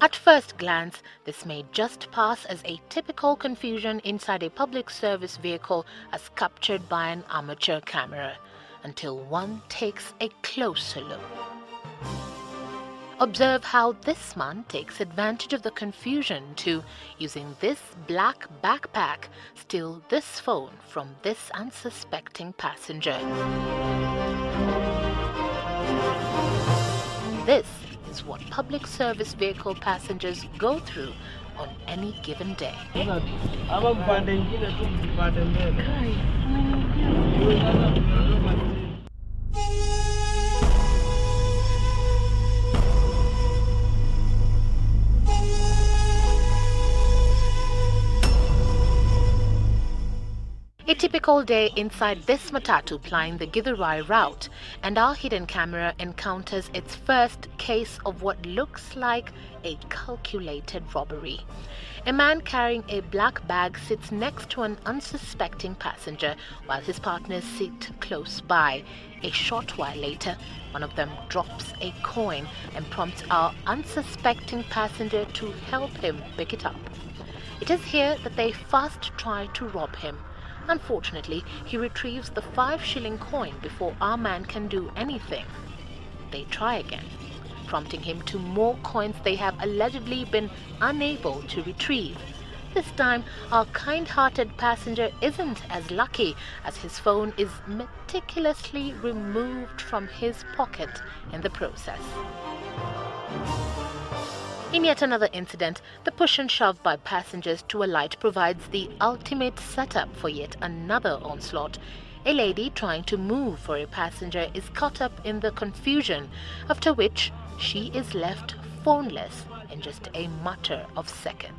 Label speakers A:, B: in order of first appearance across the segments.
A: At first glance, this may just pass as a typical confusion inside a public service vehicle as captured by an amateur camera, until one takes a closer look. Observe how this man takes advantage of the confusion to, using this black backpack, steal this phone from this unsuspecting passenger. This is what public service vehicle passengers go through on any given day. A typical day inside this matatu plying the Githurai route, and our hidden camera encounters its first case of what looks like a calculated robbery. A man carrying a black bag sits next to an unsuspecting passenger while his partners sit close by. A short while later, one of them drops a coin and prompts our unsuspecting passenger to help him pick it up. It is here that they first try to rob him. Unfortunately, he retrieves the 5-shilling coin before our man can do anything. They try again, prompting him to more coins they have allegedly been unable to retrieve. This time, our kind-hearted passenger isn't as lucky, as his phone is meticulously removed from his pocket in the process. In yet another incident, the push and shove by passengers to alight provides the ultimate setup for yet another onslaught. A lady trying to move for a passenger is caught up in the confusion, after which she is left phoneless in just a matter of seconds.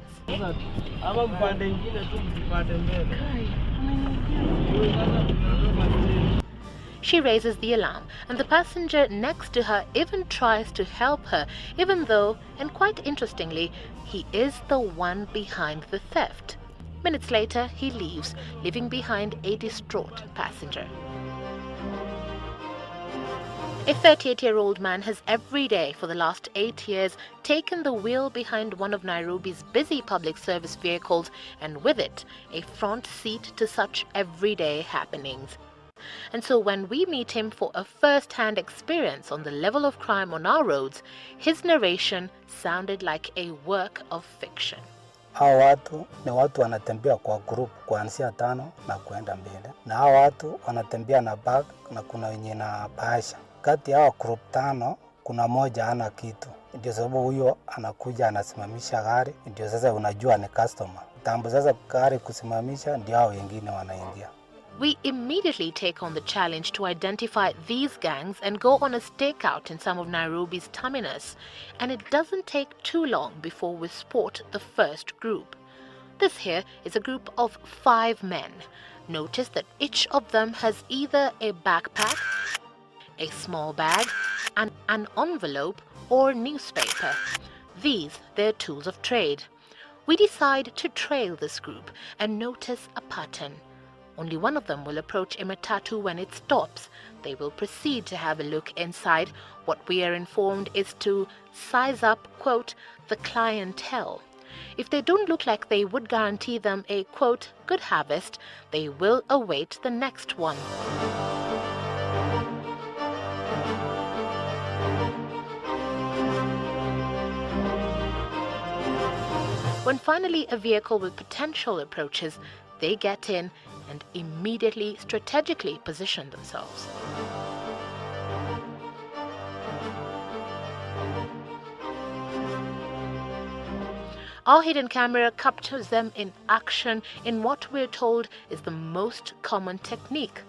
A: She raises the alarm, and the passenger next to her even tries to help her, even though, and quite interestingly, he is the one behind the theft. Minutes later, he leaves, leaving behind a distraught passenger. A 38-year-old man has every day for the last 8 years taken the wheel behind one of Nairobi's busy public service vehicles, and with it, a front seat to such everyday happenings. And so when we meet him for a first-hand experience on the level of crime on our roads, his narration sounded like a work of fiction.
B: Hao watu ni watu wanatembea kwa group kuanzia 5 na kwenda mbele. Na hao watu wanatembea na bag na kuna wenye na bahasha. Kati ya group 5 kuna moja hana kitu. Ndio sababu huyo anakuja anasimamisha gari, ndio sasa unajua ni customer. Tambo sasa gari kusimamisha ndio hao wengine wanaingia.
A: We immediately take on the challenge to identify these gangs and go on a stakeout in some of Nairobi's terminus, and it doesn't take too long before we spot the first group. This here is a group of 5 men. Notice that each of them has either a backpack, a small bag, and an envelope or newspaper. These, their tools of trade. We decide to trail this group and notice a pattern. Only one of them will approach a matatu when it stops. They will proceed to have a look inside. What we are informed is to size up, quote, the clientele. If they don't look like they would guarantee them a, quote, good harvest, they will await the next one. When finally a vehicle with potential approaches, they get in and immediately strategically position themselves. Our hidden camera captures them in action in what we're told is the most common technique,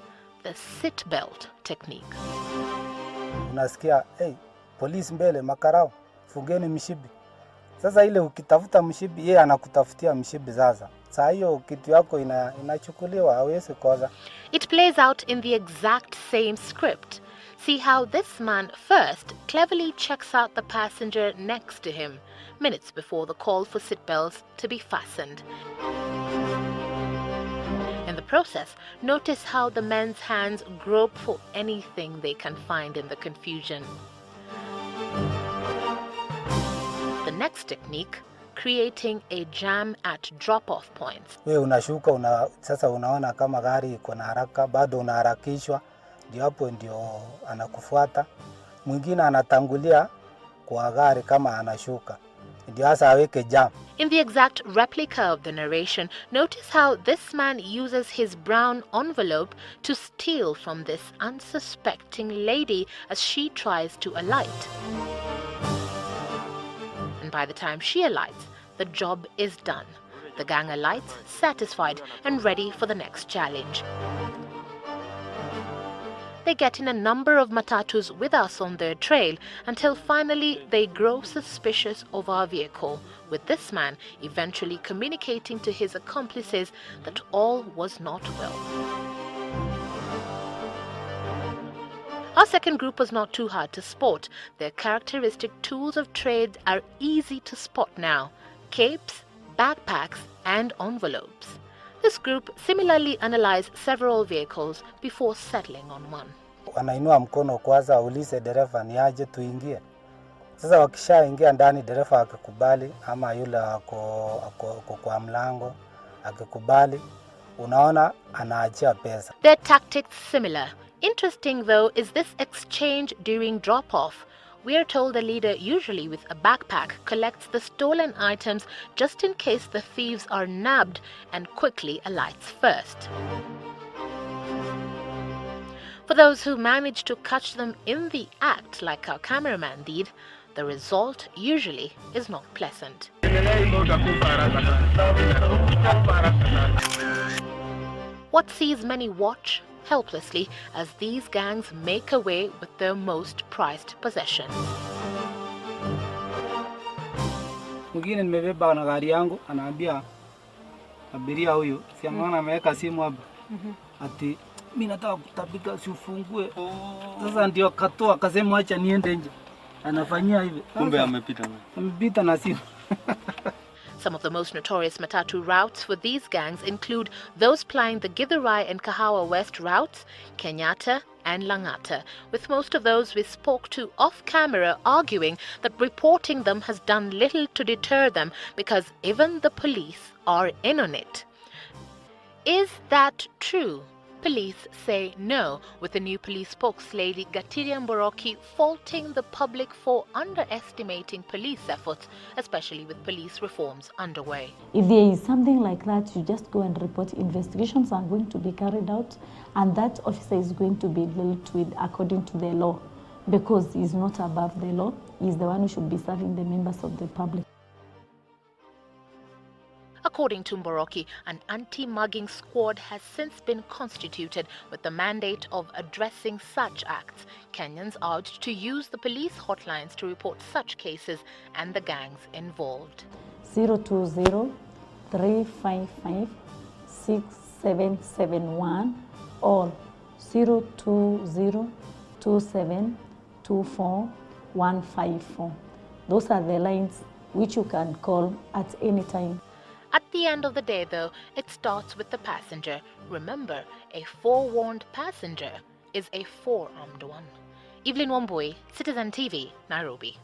A: the seatbelt technique.
B: Unasikia, hey, police mbele, makarao, fungeni mshibi. Sasa ile ukitafuta mshibi, yeye anakutafutia mshibi sasa. Saa hiyo kitu yako inachukuliwa, hawezi koza.
A: It plays out in the exact same script. See how this man first cleverly checks out the passenger next to him, minutes before the call for seatbelts to be fastened. In the process, notice how the men's hands grope for anything they can find in the confusion. The next technique, creating a jam at drop-off points.
B: Wewe unashuka sasa unaona kama gari iko na haraka, bado unaharakishwa, ndio hapo ndio anakufuata. Mwingine anatangulia kwa gari kama anashuka, ndio hasa aweke jam.
A: In the exact replica of the narration, notice how this man uses his brown envelope to steal from this unsuspecting lady as she tries to alight. And by the time she alights, the job is done. The gang alights, satisfied and ready for the next challenge. They get in a number of matatus with us on their trail until finally they grow suspicious of our vehicle, with this man eventually communicating to his accomplices that all was not well. Our second group was not too hard to spot. Their characteristic tools of trade are easy to spot now: capes, backpacks and envelopes. This group similarly analyzed several vehicles before settling on one.
B: Wanainua mkono kwanza, ulize dereva ni aje tuingie. Sasa wakishaingia ndani, dereva akikubali ama yule ako kwa mlango akikubali, unaona anaachia pesa.
A: Their tactics similar. Interesting though is this exchange during drop-off. We are told the leader, usually with a backpack, collects the stolen items just in case the thieves are nabbed and quickly alights first. For those who manage to catch them in the act, like our cameraman did, the result usually is not pleasant. What sees many watch helplessly as these gangs make away with their most prized possessions.
B: Mwingine nimebeba na gari yangu, anaambia abiria huyu, si anaona ameweka simu hapa. Ati mimi nataka kutapika, si ufungue. Sasa ndio katoa akasema acha niende nje. Anafanyia hivi.
C: Kumbe amepita
B: na simu.
A: Some of the most notorious matatu routes for these gangs include those plying the Githurai and Kahawa West routes, Kenyatta and Langata, with most of those we spoke to off-camera arguing that reporting them has done little to deter them because even the police are in on it. Is that true? Police say no, with the new police spokeslady Gatiria Mboroki faulting the public for underestimating police efforts, especially with police reforms underway.
D: If there is something like that, you just go and report. Investigations are going to be carried out, and that officer is going to be dealt with according to the law, because he is not above the law. He is the one who should be serving the members of the public.
A: According to Mboroki, an anti-mugging squad has since been constituted with the mandate of addressing such acts. Kenyans urged to use the police hotlines to report such cases and the gangs involved.
D: 020-355-6771 or 020-2724-154. Those are the lines which you can call at any time.
A: At the end of the day, though, it starts with the passenger. Remember, a forewarned passenger is a forearmed one. Evelyn Wambui, Citizen TV, Nairobi.